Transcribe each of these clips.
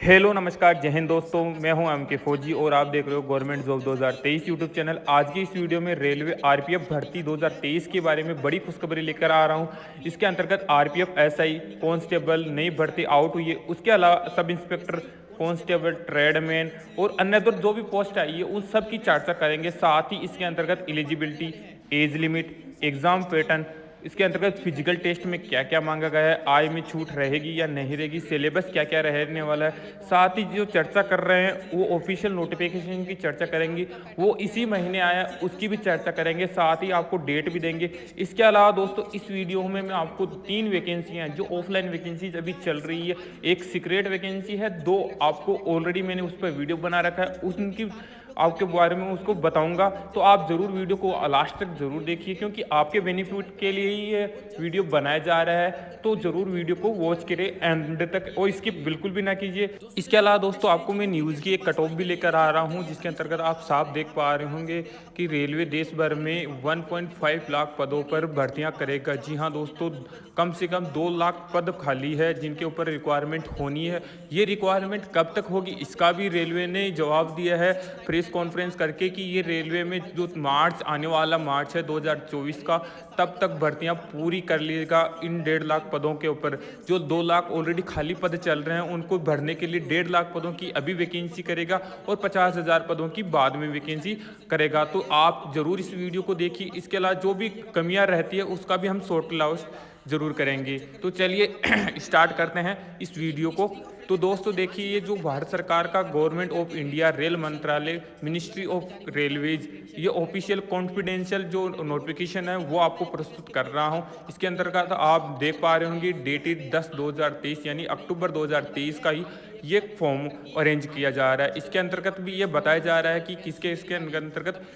Hello नमस्कार जय हिंद दोस्तों, मैं हूं एम के फौजी और आप देख रहे हो गवर्नमेंट जॉब 2023 यूट्यूब चैनल। आज की इस वीडियो में रेलवे आरपीएफ भर्ती 2023 के बारे में बड़ी खुशखबरी लेकर आ रहा हूं। इसके अंतर्गत आरपीएफ एसआई कांस्टेबल नई भर्ती आउट हुई है। उसके अलावा सब इंस्पेक्टर कांस्टेबल ट्रेडमैन और अन्य जो भी पोस्ट आई है उन सब की चर्चा करेंगे। साथ ही इसके अंतर्गत eligibility, age limit, exam pattern, इसके अंतर्गत फिजिकल टेस्ट में क्या क्या मांगा गया है, आय में छूट रहेगी या नहीं रहेगी, सिलेबस क्या क्या रहने वाला है। साथ ही जो चर्चा कर रहे हैं वो ऑफिशियल नोटिफिकेशन की चर्चा करेंगे, वो इसी महीने आया उसकी भी चर्चा करेंगे। साथ ही आपको डेट भी देंगे। इसके अलावा दोस्तों इस वीडियो में मैं आपको 3 वैकेंसियाँ जो ऑफलाइन वैकेंसीज अभी चल रही है, एक सीक्रेट वैकेंसी है, 2 आपको ऑलरेडी मैंने उस पर वीडियो बना रखा है, उनकी आपके बारे में उसको बताऊंगा। तो आप ज़रूर वीडियो को लास्ट तक ज़रूर देखिए क्योंकि आपके बेनिफिट के लिए ही ये वीडियो बनाया जा रहा है। तो ज़रूर वीडियो को वॉच करें एंड तक और स्किप बिल्कुल भी ना कीजिए। इसके अलावा दोस्तों आपको मैं न्यूज़ की एक कट ऑफ भी लेकर आ रहा हूँ जिसके अंतर्गत आप साफ देख पा रहे होंगे कि रेलवे देश भर में 1.5 लाख पदों पर भर्तियाँ करेगा। जी हाँ दोस्तों, कम से कम 2 लाख पद खाली है जिनके ऊपर रिक्वायरमेंट होनी है। ये रिक्वायरमेंट कब तक होगी इसका भी रेलवे ने जवाब दिया है प्रेस कॉन्फ्रेंस करके कि ये रेलवे में जो मार्च आने वाला मार्च है 2024 का, तब तक भर्तियां पूरी कर लेगा इन 1.5 लाख पदों के ऊपर। जो 2 लाख ऑलरेडी खाली पद चल रहे हैं उनको भरने के लिए 1.5 लाख पदों की अभी वैकेंसी करेगा और 50,000 पदों की बाद में वैकेंसी करेगा। तो आप जरूर इस वीडियो को देखिए। इसके अलावा जो भी कमियां रहती है उसका भी हम सॉर्ट आउट जरूर करेंगे। तो चलिए स्टार्ट करते हैं इस वीडियो को। तो दोस्तों देखिए, ये जो भारत सरकार का गवर्नमेंट ऑफ इंडिया रेल मंत्रालय मिनिस्ट्री ऑफ रेलवेज ये ऑफिशियल कॉन्फिडेंशियल जो नोटिफिकेशन है वो आपको प्रस्तुत कर रहा हूँ। इसके अंतर्गत आप देख पा रहे होंगे डेटेड 10/2023 यानी अक्टूबर 2023 का ही ये फॉर्म अरेंज किया जा रहा है। इसके अंतर्गत भी ये बताया जा रहा है कि किसके इसके अंतर्गत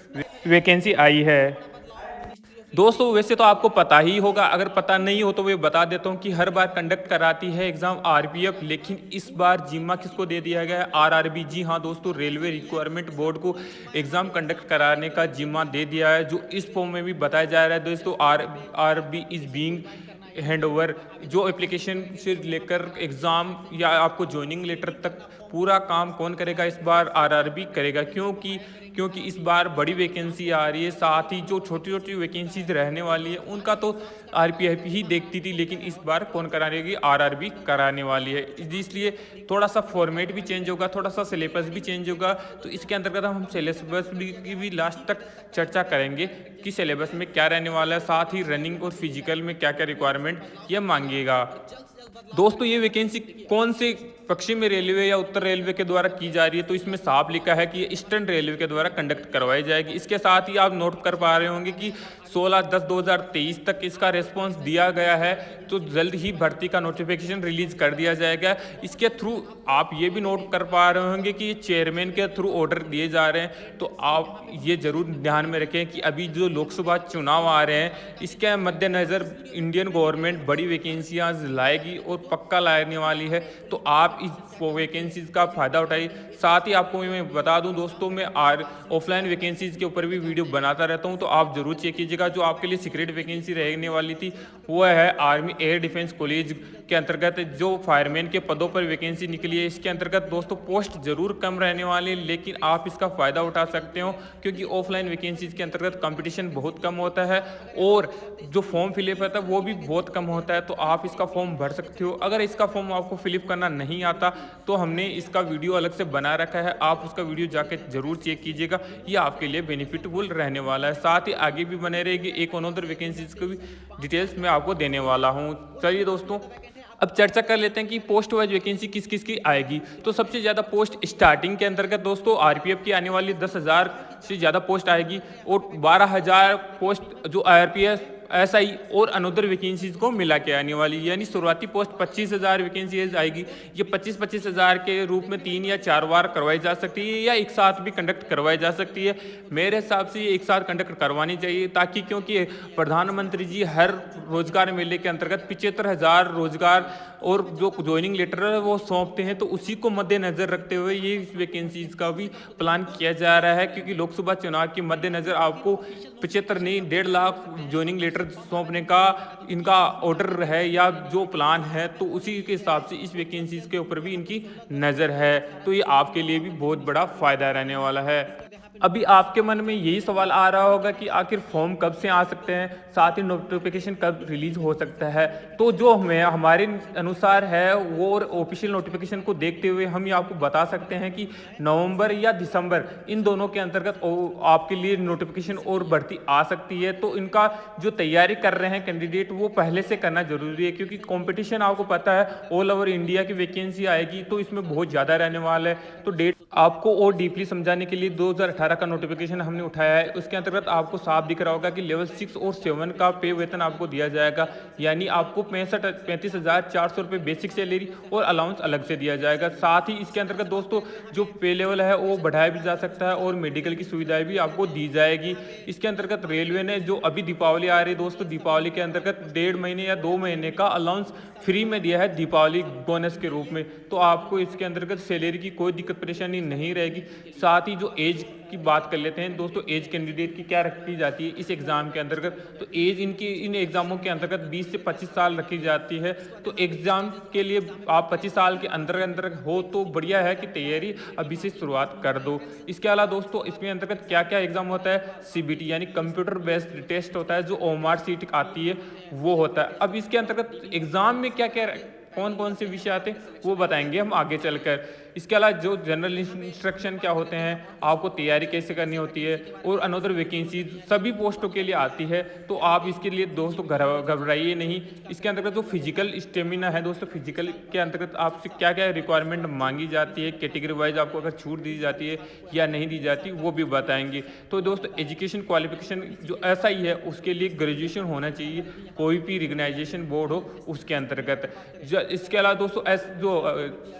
वैकेंसी आई है। दोस्तों वैसे तो आपको पता ही होगा, अगर पता नहीं हो तो मैं बता देता हूं कि हर बार कंडक्ट कराती है एग्जाम आरपीएफ, लेकिन इस बार जिम्मा किसको दे दिया गया है? आरआरबी। जी हां दोस्तों, रेलवे रिक्वायरमेंट बोर्ड को एग्जाम कंडक्ट कराने का जिम्मा दे दिया है, जो इस फॉर्म में भी बताया जा रहा है। दोस्तों RRB is being hand over, जो एप्लीकेशन से लेकर एग्ज़ाम या आपको ज्वाइनिंग लेटर तक पूरा काम कौन करेगा? इस बार आरआरबी करेगा। क्योंकि इस बार बड़ी वैकेंसी आ रही है। साथ ही जो छोटी छोटी वैकेंसीज रहने वाली है उनका तो आरपीएफ ही देखती थी, लेकिन इस बार कौन कराने? आरआरबी कराने वाली है। इसलिए थोड़ा सा फॉर्मेट भी चेंज होगा, थोड़ा सा सिलेबस भी चेंज होगा। तो इसके अंतर्गत हम सिलेबस की भी लास्ट तक चर्चा करेंगे कि सिलेबस में क्या रहने वाला है। साथ ही रनिंग और फिजिकल में क्या क्या रिक्वायरमेंट ये मांगेगा। दोस्तों ये वैकेंसी कौन से पश्चिमी रेलवे या उत्तर रेलवे के द्वारा की जा रही है? तो इसमें साफ लिखा है कि ये ईस्टर्न रेलवे के द्वारा कंडक्ट करवाई जाएगी। इसके साथ ही आप नोट कर पा रहे होंगे कि 16/10/2023 तक इसका रिस्पांस दिया गया है, तो जल्द ही भर्ती का नोटिफिकेशन रिलीज कर दिया जाएगा। इसके थ्रू आप ये भी नोट कर पा रहे होंगे कि चेयरमैन के थ्रू ऑर्डर दिए जा रहे हैं। तो आप ये जरूर ध्यान में रखें कि अभी जो लोकसभा चुनाव आ रहे हैं इसके मद्देनज़र इंडियन गवर्नमेंट बड़ी वैकेंसियाँ लाएगी और पक्का लाने वाली है। तो आप इस वैकेंसीज का फ़ायदा उठाइए। साथ ही आपको मैं बता दूं दोस्तों, मैं ऑफलाइन वैकेंसीज के ऊपर भी वीडियो बनाता रहता हूं, तो आप जरूर चेक कीजिएगा। जो आपके लिए सीक्रेट वैकेंसी रहने वाली थी वो है आर्मी एयर डिफेंस कॉलेज के अंतर्गत जो फायरमैन के पदों पर वैकेंसी निकली है। इसके अंतर्गत दोस्तों पोस्ट जरूर कम रहने वाली है, लेकिन आप इसका फ़ायदा उठा सकते हो क्योंकि ऑफलाइन वैकेंसीज के अंतर्गत कंपटीशन बहुत कम होता है और जो फॉर्म फिलअप होता है वो भी बहुत कम होता है। तो आप इसका फॉर्म भर सकते हो। अगर इसका फॉर्म आपको फिलअप करना नहीं आता तो हमने इसका वीडियो अलग से बना रखा है, आप उसका वीडियो जाके जरूर चेक कीजिएगा। ये आपके लिए बेनिफिटफुल रहने वाला है। साथ ही आगे भी बने रहेगी, एक अनदर वैकेंसीज को भी डिटेल्स मैं आपको देने वाला हूँ। चलिए दोस्तों अब चर्चा कर लेते हैं कि पोस्ट वाइज वैकेंसी किस किस की आएगी। तो सबसे ज़्यादा पोस्ट स्टार्टिंग के अंतर्गत दोस्तों आरपीएफ की आने वाली 10,000 से ज़्यादा पोस्ट आएगी और 12,000 पोस्ट जो आरपीएफ एसआई और अनदर वैकेंसीज को मिला के आने वाली, यानी शुरुआती पोस्ट 25,000 वैकेंसीज आएगी। ये 25,000 के रूप में 3 या 4 बार करवाई जा सकती है या एक साथ भी कंडक्ट करवाई जा सकती है। मेरे हिसाब से ये एक साथ कंडक्ट करवानी चाहिए, ताकि क्योंकि प्रधानमंत्री जी हर रोजगार मेले के अंतर्गत 75,000 रोजगार और जो ज्वाइनिंग लेटर है वो सौंपते हैं, तो उसी को मद्देनजर रखते हुए ये वैकेंसीज का भी प्लान किया जा रहा है। क्योंकि लोकसभा चुनाव के मद्देनजर आपको 75 नहीं 1.5 लाख ज्वाइनिंग लेटर लेटर सौंपने का इनका ऑर्डर है या जो प्लान है, तो उसी के हिसाब से इस वैकेंसीज़ के ऊपर भी इनकी नज़र है। तो ये आपके लिए भी बहुत बड़ा फ़ायदा रहने वाला है। अभी आपके मन में यही सवाल आ रहा होगा कि आखिर फॉर्म कब से आ सकते हैं, साथ ही नोटिफिकेशन कब रिलीज हो सकता है। तो जो हमें हमारे अनुसार है वो और ऑफिशियल नोटिफिकेशन को देखते हुए हम ये आपको बता सकते हैं कि नवंबर या दिसंबर इन दोनों के अंतर्गत आपके लिए नोटिफिकेशन और भर्ती आ सकती है। तो इनका जो तैयारी कर रहे हैं कैंडिडेट वो पहले से करना जरूरी है, क्योंकि कंपटीशन आपको पता है ऑल ओवर इंडिया की वैकेंसी आएगी तो इसमें बहुत ज़्यादा रहने वाला है। तो डेट आपको और डीपली समझाने के लिए 2018 का नोटिफिकेशन हमने उठाया है। उसके अंतर्गत आपको साफ दिख रहा होगा कि लेवल 6 और 7 का पे वेतन आपको दिया जाएगा, यानी आपको 35,400 रुपये बेसिक सैलरी और अलाउंस अलग से दिया जाएगा। साथ ही इसके अंतर्गत दोस्तों जो पे लेवल है वो बढ़ाया भी जा सकता है और मेडिकल की सुविधाएं भी आपको दी जाएगी। इसके अंतर्गत रेलवे ने जो अभी दीपावली आ रही है दोस्तों, दीपावली के अंतर्गत 1.5 महीने या 2 महीने का अलाउंस फ्री में दिया है दीपावली बोनस के रूप में। तो आपको इसके अंतर्गत सैलरी की कोई दिक्कत परेशानी नहीं रहेगी। साथ ही जो एज की बात कर लेते हैं दोस्तों, एज कैंडिडेट की क्या रखी जाती है इस एग्ज़ाम के अंतर्गत। तो एज इनकी इन एग्ज़ामों के अंतर्गत 20 से 25 साल रखी जाती है। तो एग्ज़ाम के लिए आप 25 साल के अंदर हो तो बढ़िया है कि तैयारी अभी से शुरुआत कर दो। इसके अलावा दोस्तों इसके अंतर्गत क्या क्या एग्ज़ाम होता है, सीबीटी यानी कंप्यूटर बेस्ड टेस्ट होता है, जो ओएमआर सीट आती है वो होता है। अब इसके अंतर्गत एग्ज़ाम में क्या क्या कौन कौन से विषय आते हैं वो बताएंगे हम आगे चलकर। इसके अलावा जो जनरल इंस्ट्रक्शन क्या होते हैं, आपको तैयारी कैसे करनी होती है, और अनदर वैकेंसी सभी पोस्टों के लिए आती है। तो आप इसके लिए दोस्तों घबराइए नहीं। इसके अंतर्गत जो फिजिकल स्टेमिना है दोस्तों, फिजिकल के अंतर्गत आपसे क्या क्या रिक्वायरमेंट मांगी जाती है, कैटेगरी वाइज आपको अगर छूट दी जाती है या नहीं दी जाती वो भी बताएंगे। तो दोस्तों एजुकेशन क्वालिफिकेशन जो ऐसा ही है उसके लिए ग्रेजुएशन होना चाहिए, कोई भी रिकग्नाइजेशन बोर्ड हो उसके अंतर्गत। इसके अलावा दोस्तों जो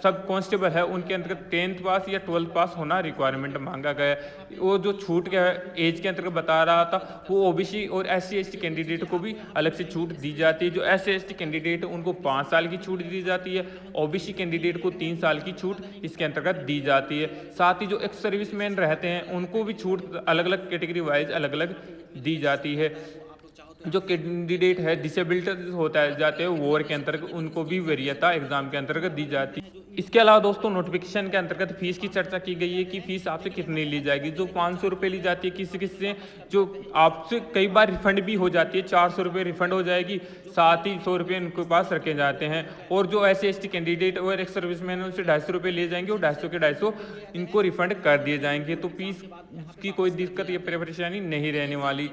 सब कांस्टेबल है उनके अंतर्गत 10th पास या 12th पास होना रिक्वायरमेंट मांगा गया है। वो जो छूट के एज के अंतर्गत बता रहा था वो ओबीसी और एससी एसटी कैंडिडेट को भी अलग से छूट दी जाती है। जो एससी एसटी कैंडिडेट है उनको 5 साल की छूट दी जाती है, ओबीसी कैंडिडेट को 3 साल की छूट इसके अंतर्गत दी जाती है। साथ ही जो एक्स सर्विसमैन रहते हैं उनको भी छूट अलग अलग कैटेगरी वाइज अलग अलग दी जाती है। जो कैंडिडेट है डिसेबिलिटी होता है जाते हैं वॉर के अंतर्गत उनको भी वरीयता एग्जाम के अंतर्गत दी जाती है। इसके अलावा दोस्तों नोटिफिकेशन के अंतर्गत फीस की चर्चा की गई है कि फीस आपसे कितनी ली जाएगी। जो 500 रुपये ली जाती है किसी किसी से, जो आपसे कई बार रिफंड भी हो जाती है, 400 रुपये रिफंड हो जाएगी, साथ ही 100 रुपये इनके पास रखे जाते हैं। और जो ऐसे एसटी कैंडिडेट और एक सर्विसमैन उनसे 250 रुपये ले जाएंगे और 250 के 250 इनको रिफंड कर दिए जाएंगे। तो फीस की कोई दिक्कत या परेशानी नहीं रहने वाली।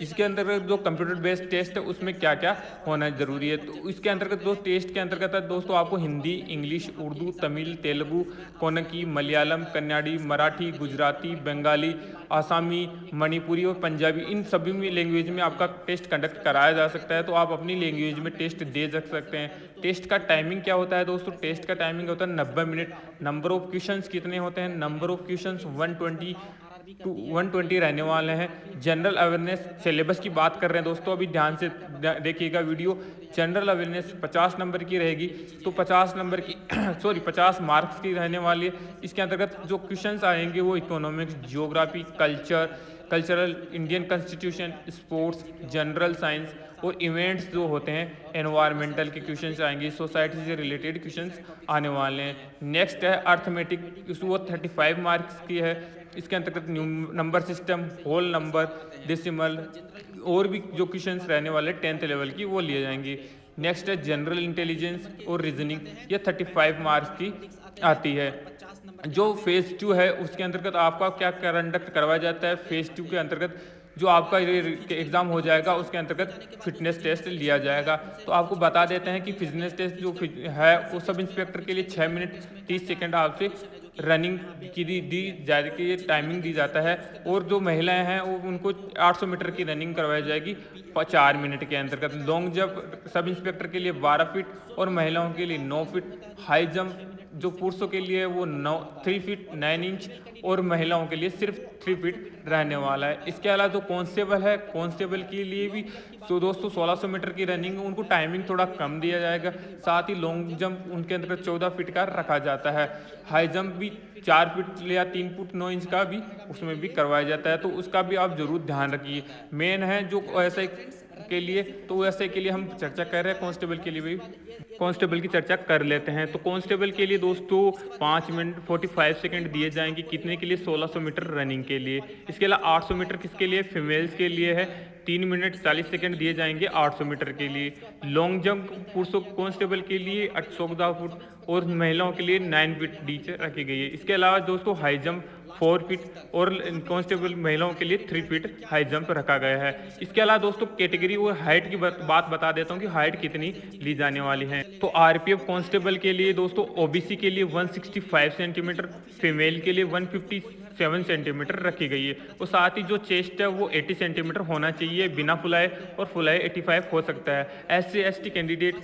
इसके अंतर्गत जो कंप्यूटर बेस्ड टेस्ट है उसमें क्या क्या होना जरूरी है, तो इसके अंतर्गत दो टेस्ट के अंतर्गत दोस्तों आपको हिंदी, इंग्लिश, उर्दू, तमिल, तेलुगु, कोनकी, मलयालम, कन्नाडी, मराठी, गुजराती, बंगाली, आसामी, मणिपुरी और पंजाबी, इन सभी में लैंग्वेज में आपका टेस्ट कंडक्ट कराया जा सकता है। तो आप अपनी लैंग्वेज में टेस्ट दे सकते हैं। टेस्ट का टाइमिंग क्या होता है दोस्तों, टेस्ट का टाइमिंग होता है 90 मिनट। नंबर ऑफ क्वेश्चंस कितने होते हैं, नंबर ऑफ क्वेश्चंस 120 रहने वाले हैं। जनरल अवेयरनेस सिलेबस की बात कर रहे हैं दोस्तों, अभी ध्यान से देखिएगा वीडियो। जनरल अवेयरनेस 50 नंबर की रहेगी, तो 50 नंबर की 50 मार्क्स की रहने वाली है। इसके अंतर्गत जो क्वेश्चंस आएंगे वो economics, geography, cultural, Indian constitution, sports, general science और इवेंट्स जो होते हैं एनवायरमेंटल के क्वेश्चंस आएंगे, सोसाइटी से रिलेटेड क्वेश्चंस आने वाले हैं। नेक्स्ट है अर्थमेटिक, वो 35 मार्क्स की है। इसके अंतर्गत number system, whole number, decimal और भी जो क्वेश्चंस रहने वाले 10th लेवल की वो लिए जाएंगे। नेक्स्ट है जनरल इंटेलिजेंस और रीजनिंग, ये 35 मार्क्स की आती है। जो फेज 2 है उसके अंतर्गत आपका क्या कंडक्ट करवाया जाता है, फेज 2 के अंतर्गत जो आपका एग्जाम हो जाएगा उसके अंतर्गत फिटनेस टेस्ट लिया जाएगा। तो आपको बता देते हैं कि फिटनेस टेस्ट जो है वो सब इंस्पेक्टर के लिए 6 मिनट 30 सेकंड आपसे रनिंग की दी जाएगी, टाइमिंग दी जाता है। और जो महिलाएं हैं वो उनको 800 मीटर की रनिंग करवाई जाएगी 4 मिनट के अंतर्गत। लॉन्ग जंप सब इंस्पेक्टर के लिए 12 फीट और महिलाओं के लिए 9 फीट। हाई जंप जो पुरुषों के लिए वो 3 फीट 9 इंच और महिलाओं के लिए सिर्फ 3 फीट रहने वाला है। इसके अलावा जो कांस्टेबल है, कांस्टेबल के लिए भी तो दोस्तों 1600 मीटर की रनिंग, उनको टाइमिंग थोड़ा कम दिया जाएगा। साथ ही लॉन्ग जंप उनके अंदर 14 फीट का रखा जाता है। हाई जंप भी 4 फीट या 3 फुट 9 इंच का भी उसमें भी करवाया जाता है, तो उसका भी आप जरूर ध्यान रखिए। मेन है जो ऐसा के लिए, तो वैसे के लिए हम चर्चा कर रहे हैं कांस्टेबल के लिए भी। कांस्टेबल की चर्चा कर लेते हैं। तो कांस्टेबल के लिए दोस्तों 5 मिनट 45 सेकंड दिए जाएंगे, कितने के लिए? 1600 मीटर रनिंग के लिए। इसके अलावा 800 मीटर किसके लिए? फीमेल्स के लिए है। 3 मिनट 40 सेकंड दिए जाएंगे 800 मीटर के लिए। लॉन्ग जंप पुरुषों कांस्टेबल के लिए 14 फुट और महिलाओं के लिए 9 फीट डीच रखी गई है। इसके अलावा दोस्तों हाई जंप 4 फीट और कांस्टेबल महिलाओं के लिए 3 फीट हाई जंप रखा गया है। इसके अलावा दोस्तों कैटेगरी और हाइट की बात बता देता हूँ कि हाइट कितनी ली जाने वाली है। तो आरपीएफ कांस्टेबल के लिए दोस्तों ओबीसी के लिए 165 सेंटीमीटर, फीमेल के लिए 157 सेंटीमीटर रखी गई है। और साथ ही जो चेस्ट है वो 80 सेंटीमीटर होना चाहिए बिना फुलाए, और फुलाए 85 हो सकता है। SC/ST कैंडिडेट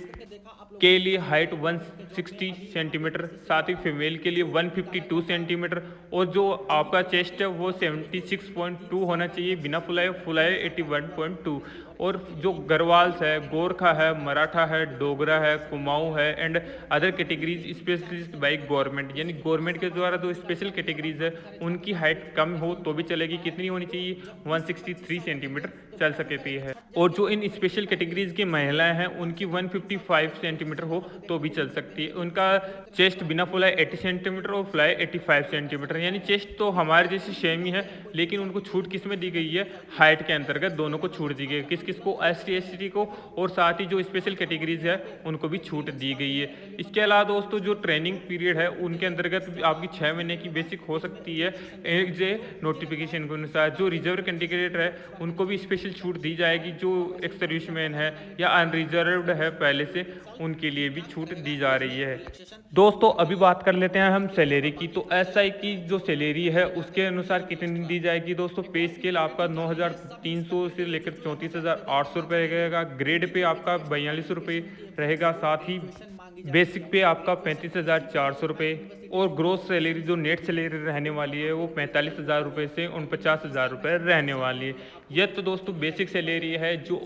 के लिए हाइट 160 सेंटीमीटर, साथ ही फीमेल के लिए 152 सेंटीमीटर, और जो आपका चेस्ट है वो 76.2 होना चाहिए बिना फुलाए, फुलाए 81.2। और जो गढ़वाल्स है, गोरखा है, मराठा है, डोगरा है, कुमाऊँ है and other categories specialist by government, यानी गवर्नमेंट के द्वारा जो स्पेशल कैटेगरीज है उनकी हाइट कम हो तो भी चलेगी। कितनी होनी चाहिए? 163 सेंटीमीटर चल सकती है। और जो इन स्पेशल कैटेगरीज की महिलाएं हैं उनकी 155 सेंटीमीटर हो तो भी चल सकती है। उनका चेस्ट बिना फुलाए 80 सेंटीमीटर और फुलाए 85 सेंटीमीटर, यानी चेस्ट तो हमारे जैसी सेम ही है, लेकिन उनको छूट किस में दी गई है? हाइट के अंतर्गत दोनों को छूट दी गई है। किस किस को? ST/ST को, और साथ ही जो स्पेशल कैटेगरीज है उनको भी छूट दी गई है। इसके अलावा दोस्तों जो ट्रेनिंग पीरियड है उनके अंतर्गत आपकी 6 महीने की बेसिक हो सकती है एग्जे नोटिफिकेशन के अनुसार। जो रिजर्व कैंडिडेट है उनको भी स्पेशल छूट दी जाएगी, जो एक्स सर्विसमैन है या अनरिजर्व्ड है पहले से, उनके लिए भी छूट दी जा रही है। दोस्तों अभी बात कर लेते हैं हम सैलरी की। तो SI की जो सैलरी है उसके अनुसार कितनी दी जाएगी दोस्तों? पे स्केल आपका 9,300 से लेकर 34,800 रुपये रहेगा। ग्रेड पे आपका 42 रुपये रहेगा। साथ ही बेसिक पे आपका 35,400 रुपये, और ग्रोस सैलरी जो नेट सैलरी रहने वाली है वो 45,000 रुपये से 49,000 रुपये रहने वाली है। यह तो दोस्तों बेसिक सैलरी है जो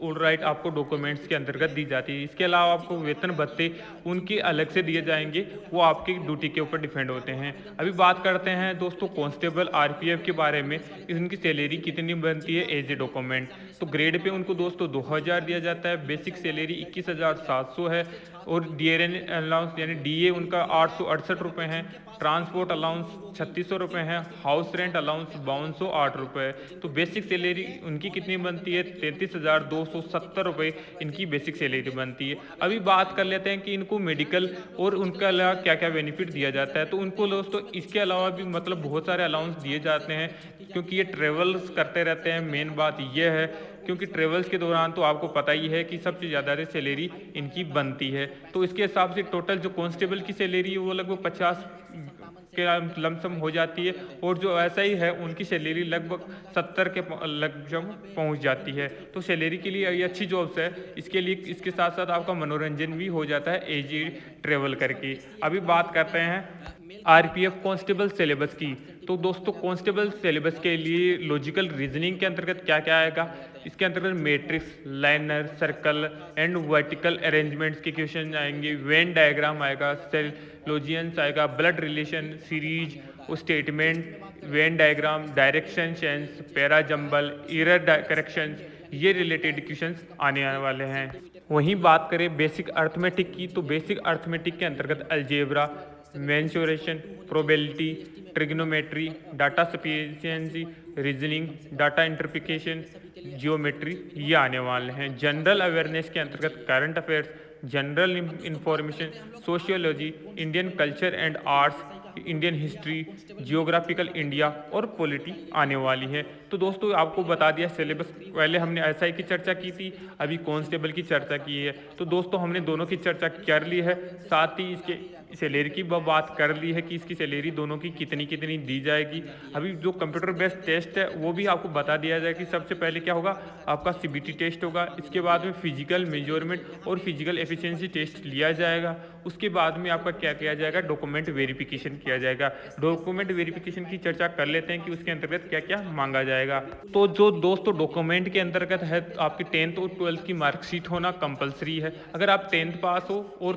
ऑल राइट आपको डॉक्यूमेंट्स के अंतर्गत दी जाती है। इसके अलावा आपको वेतन भत्ते उनके अलग से दिए जाएंगे, वो आपकी ड्यूटी के ऊपर डिपेंड होते हैं। अभी बात करते हैं दोस्तों कांस्टेबल आरपीएफ के बारे में, उनकी सैलरी कितनी बनती है एज ए डॉक्यूमेंट। तो ग्रेड पे उनको दोस्तों 2000 दिया जाता है, बेसिक सैलरी 21,700 है, और DRN अलाउंस यानी DA उनका 868 रुपये हैं, ट्रांसपोर्ट अलाउंस 3600 रुपये हैं, हाउस रेंट अलाउंस 5208 रुपये। तो बेसिक सैलरी उनकी कितनी बनती है? 33,270 रुपये इनकी बेसिक सैलरी बनती है। अभी बात कर लेते हैं कि इनको मेडिकल और उनके अलावा क्या क्या बेनिफिट दिया जाता है। तो उनको दोस्तों इसके अलावा भी मतलब बहुत सारे अलाउंस दिए जाते हैं, क्योंकि ये ट्रेवल्स करते रहते हैं। मेन बात यह है क्योंकि ट्रेवल्स के दौरान तो आपको पता ही है कि सबसे ज़्यादा सैलरी इनकी बनती है। तो इसके हिसाब से टोटल जो कांस्टेबल की सैलरी है वो लगभग 50 के लमसम हो जाती है, और जो ऐसा ही है उनकी सैलरी लगभग 70 के लमसम पहुंच जाती है। तो सैलरी के लिए ये अच्छी जॉब्स है। इसके लिए इसके साथ साथ आपका मनोरंजन भी हो जाता है एजी ट्रेवल करके। अभी बात करते हैं आरपीएफ कांस्टेबल सिलेबस की। तो दोस्तों कांस्टेबल सिलेबस के लिए लॉजिकल रीजनिंग के अंतर्गत क्या क्या आएगा? इसके अंतर्गत matrix, liner, circle and vertical arrangements के क्वेश्चन आएंगे, वेन डायग्राम आएगा, सेलोजियंस आएगा, blood relation series, statement, Venn diagram, direction sense, para jumble, error correction, ये रिलेटेड क्वेश्चंस आने वाले हैं। वहीं बात करें बेसिक अर्थमेटिक की, तो बेसिक अर्थमेटिक के अंतर्गत algebra, mensuration, probability, trigonometry, data sufficiency, reasoning, data interpretation, geometry, ये आने वाले हैं। जनरल अवेयरनेस के अंतर्गत current affairs, general information, sociology, Indian culture and arts, Indian history, geographical India और पॉलिटी आने वाली है। तो दोस्तों आपको बता दिया सिलेबस, पहले हमने एसआई की चर्चा की थी, अभी कांस्टेबल की चर्चा की है। तो दोस्तों हमने दोनों की चर्चा कर ली है, साथ ही इसके सैलरी की बात कर ली है कि इसकी सैलरी दोनों की कितनी कितनी दी जाएगी। अभी जो कंप्यूटर बेस्ड टेस्ट है वो भी आपको बता दिया जाए कि सबसे पहले क्या होगा, आपका सीबीटी टेस्ट होगा, इसके बाद में फिजिकल मेजरमेंट और फिजिकल एफिशिएंसी टेस्ट लिया जाएगा, उसके बाद में आपका क्या किया जाएगा, डॉक्यूमेंट वेरिफिकेशन किया जाएगा। डॉक्यूमेंट वेरिफिकेशन की चर्चा कर लेते हैं कि उसके अंतर्गत क्या क्या मांगा जाएगा। तो जो दोस्तों डॉक्यूमेंट के अंतर्गत है, आपकी 10th और 12th की मार्कशीट होना कंपलसरी है। अगर आप 10th पास हो, और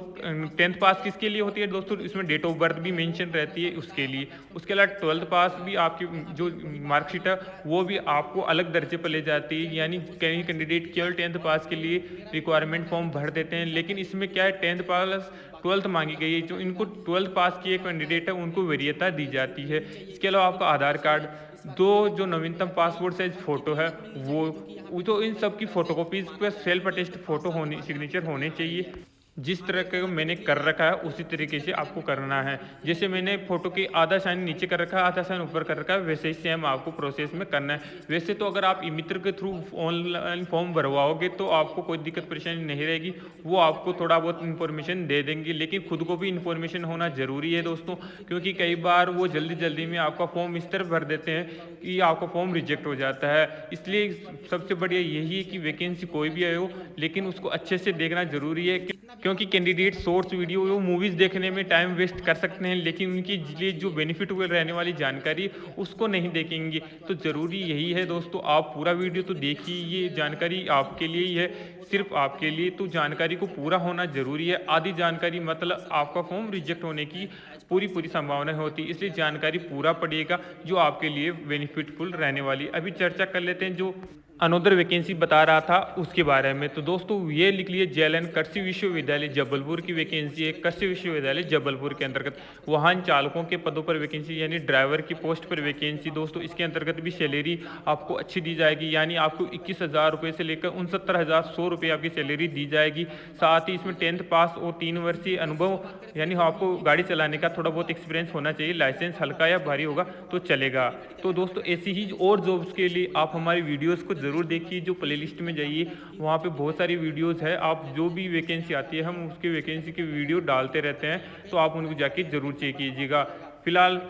10th पास किसके लिए होती है दोस्तों, इसमें डेट ऑफ बर्थ भी मेंशन रहती है उसके लिए। उसके अलावा 12th पास भी आपकी जो मार्कशीट है वो भी आपको अलग दर्जे पर ले जाती है। यानी कई कैंडिडेट केवल 10th पास के लिए रिक्वायरमेंट फॉर्म भर देते हैं, लेकिन इसमें क्या है, 10th पास 12th मांगी गई है। जो इनको 12th पास किए कैंडिडेट है उनको वरीयता दी जाती है। इसके अलावा आपका आधार कार्ड, दो जो नवीनतम पासपोर्ट साइज फोटो है वो तो इन सब की फोटोकॉपीज पर सेल्फ अटेस्ट फोटो होनी, सिग्नेचर होने चाहिए। जिस तरह का मैंने कर रखा है उसी तरीके से आपको करना है। जैसे मैंने फोटो की आधा साइन नीचे कर रखा है, आधा साइन ऊपर कर रखा है, वैसे ही सेम आपको प्रोसेस में करना है। वैसे तो अगर आप ई मित्र के थ्रू ऑनलाइन फॉर्म भरवाओगे तो आपको कोई दिक्कत परेशानी नहीं रहेगी, वो आपको थोड़ा बहुत इन्फॉर्मेशन दे देंगे, लेकिन खुद को भी इन्फॉर्मेशन होना जरूरी है दोस्तों, क्योंकि कई बार वो जल्दी जल्दी में आपका फॉर्म इस तरह भर देते हैं कि आपका फॉर्म रिजेक्ट हो जाता है। इसलिए सबसे बढ़िया यही है कि वैकेंसी कोई भी आए हो, लेकिन उसको अच्छे से देखना जरूरी है, क्योंकि कैंडिडेट शॉर्ट्स वीडियो या मूवीज देखने में टाइम वेस्ट कर सकते हैं, लेकिन उनकी लिए जो बेनिफिट हुए रहने वाली जानकारी उसको नहीं देखेंगे। तो जरूरी यही है दोस्तों, आप पूरा वीडियो तो देखिए, ये जानकारी आपके लिए ही है, सिर्फ आपके लिए। तो जानकारी को पूरा होना जरूरी है। आधी जानकारी मतलब आपका फॉर्म रिजेक्ट होने की पूरी पूरी संभावना होती है, इसलिए जानकारी पूरा पड़ेगा जो आपके लिए बेनिफिटफुल रहने वाली। अभी चर्चा कर लेते हैं जो अनोदर वैकेंसी बता रहा था उसके बारे में। तो दोस्तों ये लिख लिए, जेएलएन कृषि विश्वविद्यालय जबलपुर की वैकेंसी है। कृषि विश्वविद्यालय जबलपुर के अंतर्गत वाहन चालकों के पदों पर वैकेंसी, यानी ड्राइवर की पोस्ट पर वैकेंसी। दोस्तों इसके अंतर्गत भी सैलरी आपको अच्छी दी जाएगी, यानी आपको 21,000 रुपये से लेकर 69,100 रुपये आपकी सैलरी दी जाएगी। साथ ही इसमें 10th पास और 3 वर्षीय अनुभव, यानी आपको गाड़ी चलाने का थोड़ा बहुत एक्सपीरियंस होना चाहिए। लाइसेंस हल्का या भारी होगा तो चलेगा। तो दोस्तों ऐसी ही और जॉब्स के लिए आप हमारी वीडियोस को जरूर देखिए, जो प्लेलिस्ट में जाइए, वहाँ पे बहुत सारी वीडियोस है। आप जो भी वैकेंसी आती है हम उसकी वैकेंसी की वीडियो डालते रहते हैं, तो आप उनको जाके जरूर चेक कीजिएगा। फिलहाल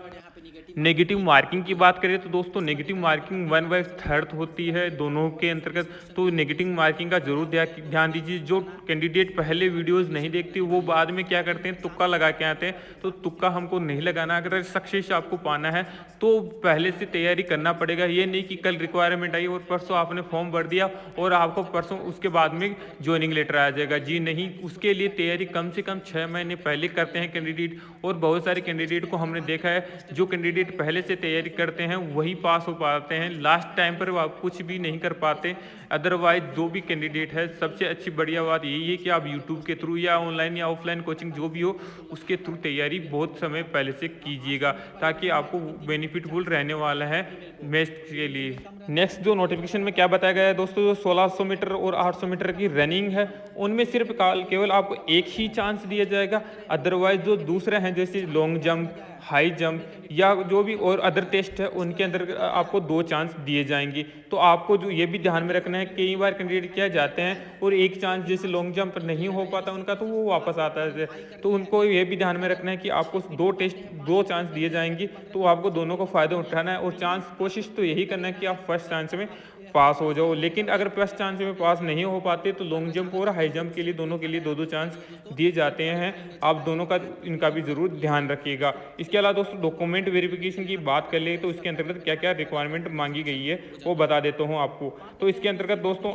नेगेटिव मार्किंग की बात करें तो दोस्तों नेगेटिव मार्किंग 1/3 होती है दोनों के अंतर्गत। तो नेगेटिव मार्किंग का जरूर ध्यान दीजिए। जो कैंडिडेट पहले वीडियोस नहीं देखते वो बाद में क्या करते हैं, तुक्का लगा के आते हैं। तो तुक्का हमको नहीं लगाना। अगर सक्सेस आपको पाना है तो पहले से तैयारी करना पड़ेगा। ये नहीं कि कल रिक्वायरमेंट आई और परसों आपने फॉर्म भर दिया और आपको परसों उसके बाद में ज्वाइनिंग लेटर आ जाएगा। जी नहीं, उसके लिए तैयारी कम से कम 6 महीने पहले करते हैं कैंडिडेट। और बहुत सारे कैंडिडेट को हमने देखा है, जो कैंडिडेट पहले से तैयारी करते हैं वही पास हो पाते हैं, लास्ट टाइम पर आप कुछ भी नहीं कर पाते। अदरवाइज जो भी कैंडिडेट है, सबसे अच्छी बढ़िया बात यही है कि आप यूट्यूब के थ्रू या ऑनलाइन या ऑफलाइन कोचिंग जो भी हो उसके थ्रू तैयारी बहुत समय पहले से कीजिएगा, ताकि आपको बेनिफिटफुल रहने वाला है मैच के लिए। नेक्स्ट जो नोटिफिकेशन में क्या बताया गया है दोस्तों, जो 1600 मीटर और 800 मीटर की रनिंग है उनमें सिर्फ केवल आपको एक ही चांस दिया जाएगा। अदरवाइज जो दूसरे हैं जैसे लॉन्ग जंप, हाई जंप या जो भी और अदर टेस्ट है उनके अंदर आपको 2 चांस दिए जाएंगे। तो आपको जो ये भी ध्यान में रखना है, कई बार कैंडिडेट क्या जाते हैं और एक चांस जैसे लॉन्ग जंप नहीं हो पाता उनका तो वो वापस आता है। तो उनको ये भी ध्यान में रखना है कि आपको 2 चांस दिए जाएंगे, तो आपको दोनों को फायदा उठाना है। और चांस कोशिश तो यही करना है कि आप फर्स्ट चांस में पास हो जाओ। लेकिन अगर फर्स्ट चांस में पास नहीं हो पाते तो लॉन्ग जंप और हाई जंप के लिए दोनों के लिए 2-2 चांस दिए जाते हैं। आप दोनों का इनका भी जरूर ध्यान रखिएगा। इसके अलावा दोस्तों डॉक्यूमेंट वेरिफिकेशन की बात कर ले तो इसके अंतर्गत क्या क्या रिक्वायरमेंट मांगी गई है वो बता देता हूँ आपको। तो इसके अंतर्गत दोस्तों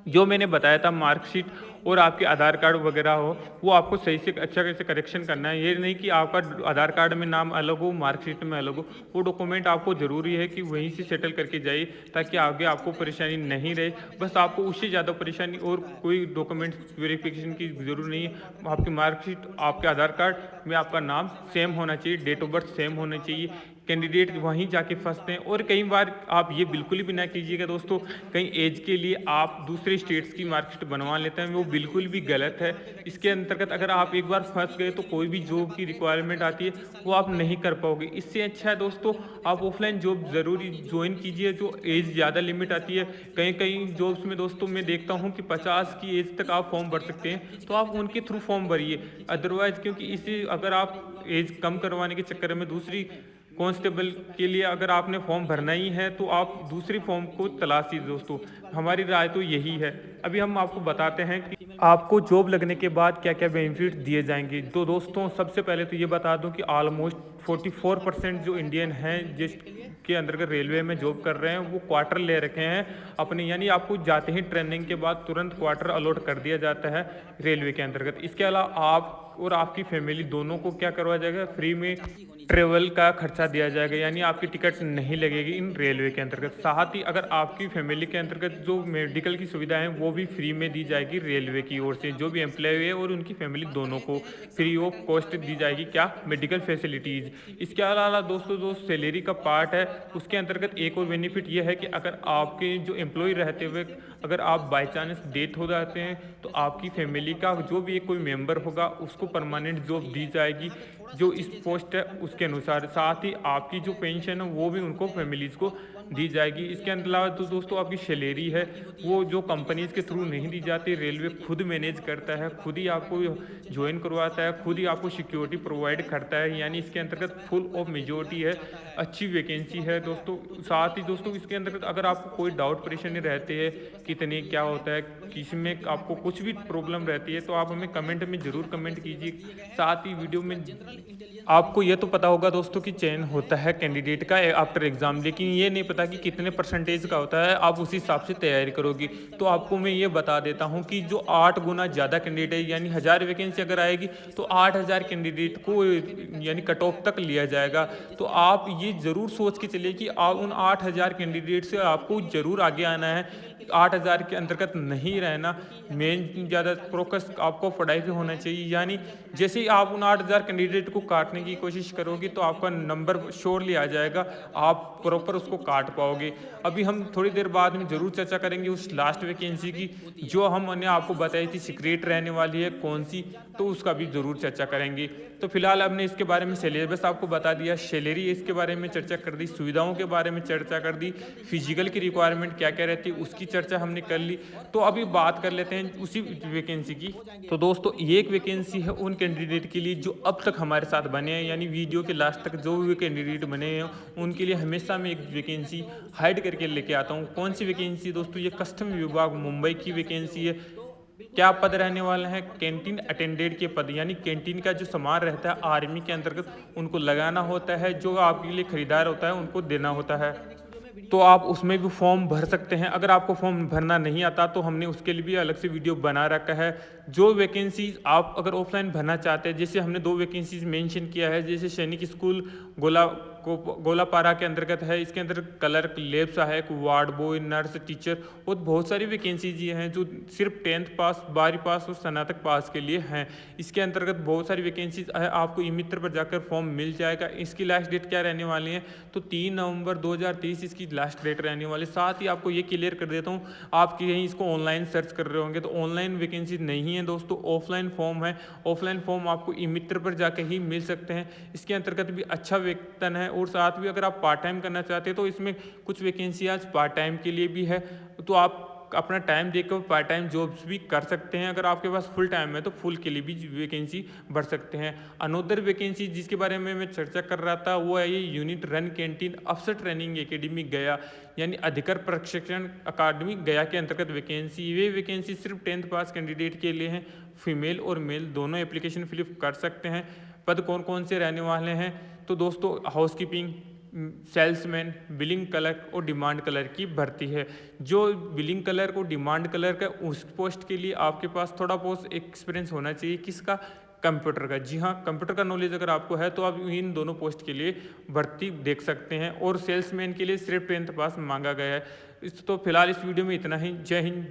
जो मैंने बताया था, मार्कशीट और आपके आधार कार्ड वगैरह हो, वो आपको सही से अच्छा कैसे करेक्शन करना है। ये नहीं कि आपका आधार कार्ड में नाम अलग हो, मार्कशीट में अलग हो। वो डॉक्यूमेंट आपको ज़रूरी है कि वहीं से सेटल करके जाइए, ताकि आगे आपको परेशानी नहीं रहे। बस आपको उससे ज़्यादा परेशानी और कोई डॉक्यूमेंट वेरिफिकेशन की जरूरत नहीं है। आपकी मार्कशीट, आपके आधार कार्ड में आपका नाम सेम होना चाहिए, डेट ऑफ बर्थ सेम होना चाहिए। कैंडिडेट वहीं जाके फंसते हैं। और कई बार आप ये बिल्कुल भी ना कीजिएगा दोस्तों, कहीं एज के लिए आप दूसरे स्टेट्स की मार्कशीट बनवा लेते हैं, वो बिल्कुल भी गलत है। इसके अंतर्गत अगर आप एक बार फंस गए तो कोई भी जॉब की रिक्वायरमेंट आती है वो आप नहीं कर पाओगे। इससे अच्छा है दोस्तों आप ऑफलाइन जॉब ज़रूरी ज्वाइन कीजिए, जो एज ज़्यादा लिमिट आती है। कहीं कहीं जॉब्स में दोस्तों मैं देखता हूँ कि 50 की एज तक आप फॉर्म भर सकते हैं, तो आप उनके थ्रू फॉर्म भरिए। अदरवाइज क्योंकि इसे अगर आप एज कम करवाने के चक्कर में दूसरी कांस्टेबल के लिए अगर आपने फॉर्म भरना ही है तो आप दूसरी फॉर्म को तलाशिए दोस्तों। हमारी राय तो यही है। अभी हम आपको बताते हैं कि आपको जॉब लगने के बाद क्या-क्या बेनिफिट दिए जाएँगे? तो दोस्तों सबसे पहले तो ये बता दूँ कि ऑलमोस्ट 44% जो इंडियन हैं जिसके अंतर्गत रेलवे में जॉब कर रहे हैं वो क्वार्टर ले रखे हैं अपने, यानी आपको जाते ही ट्रेनिंग के बाद तुरंत क्वार्टर अलॉट कर दिया जाता है रेलवे के अंतर्गत। इसके अलावा आप और आपकी फैमिली दोनों को क्या करवाया जाएगा, फ्री में ट्रैवल का खर्चा दिया जाएगा, यानी आपकी टिकट नहीं लगेगी इन रेलवे के अंतर्गत। साथ ही अगर आपकी फैमिली के अंतर्गत जो मेडिकल की सुविधा है वो भी फ्री में दी जाएगी रेलवे की ओर से, जो भी एम्प्लॉय है और उनकी फैमिली दोनों को फ्री ऑफ कॉस्ट दी जाएगी क्या, मेडिकल फैसिलिटीज़। इसके अलावा दोस्तों जो सैलरी का पार्ट है उसके अंतर्गत एक और बेनिफिट ये है कि अगर आपके जो एम्प्लॉय रहते हुए अगर आप बाई चांस डेथ हो जाते हैं तो आपकी फैमिली का जो भी एक कोई मेंबर होगा उसको परमानेंट जॉब दी जाएगी जो इस पोस्ट है उसके अनुसार। साथ ही आपकी जो पेंशन है वो भी उनको फैमिलीज़ को दी जाएगी। इसके अलावा तो दोस्तों आपकी सैलरी है वो जो कंपनीज़ के थ्रू नहीं दी जाती, रेलवे खुद मैनेज करता है, खुद ही आपको ज्वाइन करवाता है, खुद ही आपको सिक्योरिटी प्रोवाइड करता है, यानी इसके अंतर्गत फुल ऑफ मेजोरिटी है, अच्छी वैकेंसी है दोस्तों। साथ ही दोस्तों इसके अंतर्गत अगर आपको कोई डाउट परेशानी रहती है कितने क्या होता है, किसी में आपको कुछ भी प्रॉब्लम रहती है तो आप हमें कमेंट में ज़रूर कमेंट कीजिए। साथ ही वीडियो में आपको ये तो पता होगा दोस्तों कि चयन होता है कैंडिडेट का आफ्टर एग्ज़ाम, लेकिन ये नहीं पता कि कितने परसेंटेज का होता है, आप उसी हिसाब से तैयारी करोगे। तो आपको मैं ये बता देता हूँ कि जो 8 गुना ज़्यादा कैंडिडेट है, यानी 1000 वैकेंसी अगर आएगी तो 8000 कैंडिडेट को यानी कट ऑफ तक लिया जाएगा। तो आप ये ज़रूर सोच के चलिए कि आप उन 8000 कैंडिडेट से आपको ज़रूर आगे आना है, 8000 के अंतर्गत नहीं रहना। मेन ज़्यादा फोकस आपको पढ़ाई पे होना चाहिए, यानी जैसे ही आप उन 8000 कैंडिडेट को काटने की कोशिश करोगे तो आपका नंबर श्योरली आ जाएगा, आप प्रॉपर उसको काट पाओगे। अभी हम थोड़ी देर बाद में ज़रूर चर्चा करेंगे उस लास्ट वैकेंसी की जो हमने आपको बताई थी सीक्रेट रहने वाली है कौन सी, तो उसका भी ज़रूर चर्चा करेंगे। तो फिलहाल हमने इसके बारे में सिलेबस आपको बता दिया, सैलरी इसके बारे में चर्चा कर दी, सुविधाओं के बारे में चर्चा कर दी, फिजिकल की रिक्वायरमेंट क्या क्या रहती है उसकी चर्चा हमने कर ली। तो अभी बात कर लेते हैं उसी वैकेंसी की। तो दोस्तों ये एक वैकेंसी है उन कैंडिडेट के लिए जो अब तक हमारे साथ बने हैं, यानी वीडियो के लास्ट तक जो भी कैंडिडेट बने हैं उनके लिए हमेशा मैं एक वैकेंसी हाइड करके लेके आता हूँ। कौन सी वैकेंसी दोस्तों, ये कस्टम विभाग मुंबई की वैकेंसी है। क्या पद रहने वाले हैं, कैंटीन अटेंडेंट के पद, यानी कैंटीन का जो सामान रहता है आर्मी के अंतर्गत उनको लगाना होता है, जो आपके लिए खरीदार होता है उनको देना होता है। तो आप उसमें भी फॉर्म भर सकते हैं। अगर आपको फॉर्म भरना नहीं आता तो हमने उसके लिए भी अलग से वीडियो बना रखा है। जो वैकेंसीज आप अगर ऑफलाइन भरना चाहते हैं, जैसे हमने 2 वैकेंसीज मेंशन किया है, जैसे सैनिक स्कूल गोलापारा के अंतर्गत है, इसके अंदर क्लर्क, लैब सहायक, वार्ड बॉय, नर्स, टीचर और बहुत सारी वैकेंसीज ये हैं जो सिर्फ 10th पास, 12वीं पास और स्नातक पास के लिए हैं। इसके अंतर्गत बहुत सारी वैकेंसीज है, आपको ई मित्र पर जाकर फॉर्म मिल जाएगा। इसकी लास्ट डेट क्या रहने वाली है, तो 3 नवंबर 2023 इसकी लास्ट डेट रहने वाली। साथ ही आपको ये क्लियर कर देता हूँ, आप कहीं इसको ऑनलाइन सर्च कर रहे होंगे तो ऑनलाइन वैकेंसी नहीं है दोस्तों, ऑफलाइन फॉर्म है। ऑफलाइन फॉर्म आपको ई मित्र पर जाकर ही मिल सकते हैं। इसके अंतर्गत भी अच्छा वेतन है और साथ भी अगर आप पार्ट टाइम करना चाहते हैं तो इसमें कुछ वैकेंसी आज पार्ट टाइम के लिए भी है, तो आप अपना टाइम देकर पार्ट टाइम जॉब्स भी कर सकते हैं। अगर आपके पास फुल टाइम है तो फुल के लिए भी वैकेंसी भर सकते हैं। अनोदर वैकेंसी जिसके बारे में मैं चर्चा कर रहा था वो है ये यूनिट रन कैंटीन अफसर ट्रेनिंग एकेडमी गया, यानी अधिकार प्रशिक्षण अकादमी गया के अंतर्गत वैकेंसी। ये वैकेंसी सिर्फ 10th पास कैंडिडेट के लिए हैं, फीमेल और मेल दोनों एप्लीकेशन फिलअप कर सकते हैं। पद कौन कौन से रहने वाले हैं, तो दोस्तों हाउसकीपिंग, सेल्समैन, बिलिंग क्लर्क और डिमांड क्लर्क की भर्ती है। जो बिलिंग क्लर्क और डिमांड क्लर्क है उस पोस्ट के लिए आपके पास थोड़ा बहुत एक्सपीरियंस होना चाहिए, किसका, कंप्यूटर का। जी हाँ, कंप्यूटर का नॉलेज अगर आपको है तो आप इन दोनों पोस्ट के लिए भर्ती देख सकते हैं। और सेल्समैन के लिए सिर्फ 10th पास मांगा गया है। तो फिलहाल इस वीडियो में इतना ही। जय हिंद।